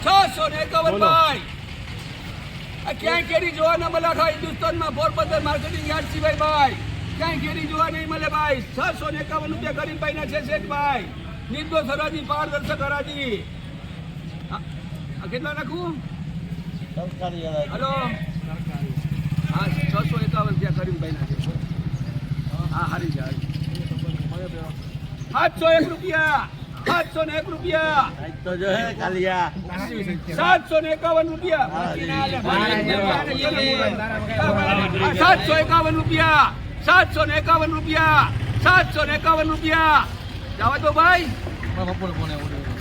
651 ભાઈ. આ ક્યાંય કેરી જોવા ન મળે આખા હિન્દુસ્તાનમાં. પોરબંદર માર્કેટિંગ યાર્ડ સિવાય ભાઈ ક્યાંય કેરી જોવા નહીં મળે ભાઈ. 651 રૂપિયા ગરીબભાઈ ના છે શેઠભાઈ. નિર્દોષ હરાજી, પારદર્શક હરાજી. આ કેટલા નાખું? હલો, હા 651 રૂપિયા ગરીબભાઈ ના છે. હા હારી જાય. 701 રૂપિયા, 701 રૂપિયા, 751 રૂપિયા, 751 રૂપિયા, 751 રૂપિયા, 751 રૂપિયા. જવા દો ભાઈ.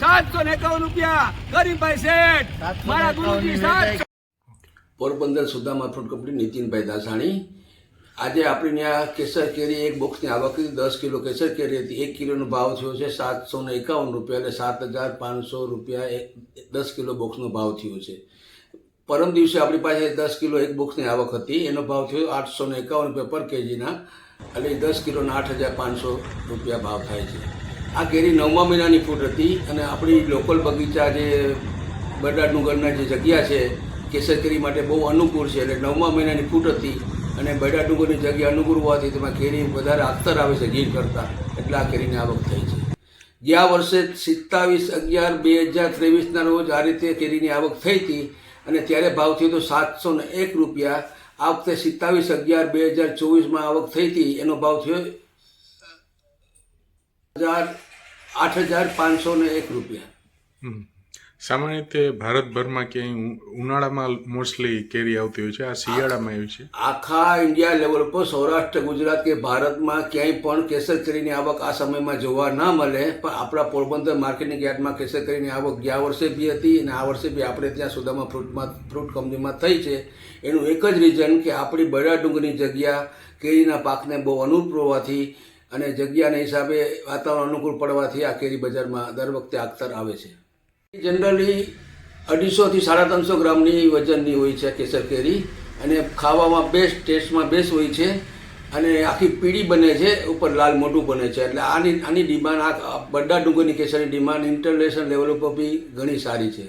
751 રૂપિયા ગરીબભાઈ શેઠ, મારા ગુરુજી. Porbandar Sudama fruit company, Nitinbhai Dasani. આજે આપણી ત્યાં કેસર કેરી એક બોક્સની આવક હતી. 10 કિલો કેસર કેરી હતી. 1 કિલોનો ભાવ થયો છે 751 રૂપિયા, એટલે 7,500 રૂપિયા 10 કિલો બોક્સનો ભાવ થયો છે. પરમ દિવસે આપણી પાસે 10 કિલો એક બોક્સની આવક હતી. એનો ભાવ થયો 851 રૂપિયા પર કેજીના, એટલે 10 કિલોના 8,500 રૂપિયા ભાવ થાય છે. આ કેરી 9મા મહિનાની ફ્રૂટ હતી અને આપણી લોકલ બગીચા જે બરડા ડુંગરના જે જગ્યા છે કેસર કેરી માટે બહુ અનુકૂળ છે. એટલે 9મા મહિનાની ફ્રૂટ હતી અને બરડા ડુંગરની જગ્યા અનુકૂળ હોવાથી તેમાં કેરી વધારે અખ્તર આવે છે ગીર કરતાં, એટલે આ કેરીની આવક થઈ છે. ગયા વર્ષે 27/11/2023ના રોજ આ રીતે કેરીની આવક થઈ હતી અને ત્યારે ભાવ થયો તો 701 રૂપિયા. આ વખતે 27/11/2024માં આવક થઈ હતી, એનો ભાવ થયો 8,501 રૂપિયા. સામાન્ય રીતે ભારતભરમાં ક્યાંય ઉનાળામાં મોસ્ટલી કેરી આવતી હોય છે, આ શિયાળામાં આવી છે. આખા ઇન્ડિયા લેવલ પર સૌરાષ્ટ્ર, ગુજરાત કે ભારતમાં ક્યાંય પણ કેસર કેરીની આવક આ સમયમાં જોવા ના મળે, પણ આપણા પોરબંદર માર્કેટિંગ યાર્ડમાં કેસર કેરીની આવક ગયા વર્ષે બી હતી અને આ વર્ષે બી આપણે ત્યાં સુદામા ફ્રૂટ કંપનીમાં થઈ છે. એનું એક જ રીઝન કે આપણી બરડા ડુંગરની જગ્યા કેરીના પાકને બહુ અનુકૂળ હોવાથી અને જગ્યાના હિસાબે વાતાવરણ અનુકૂળ પડવાથી આ કેરી બજારમાં દર વખતે અખ્તર આવે છે. જનરલી 250 થી 350 ગ્રામની વજનની હોય છે કેસર કેરી અને ખાવામાં બેસ્ટ, ટેસ્ટમાં બેસ્ટ હોય છે અને આખી પીળી બને છે, ઉપર લાલ મોટું બને છે. એટલે આની ડિમાન્ડ, આ બરડા ડુંગરની કેસરની ડિમાન્ડ ઇન્ટરનેશનલ લેવલ ઉપર બી ઘણી સારી છે.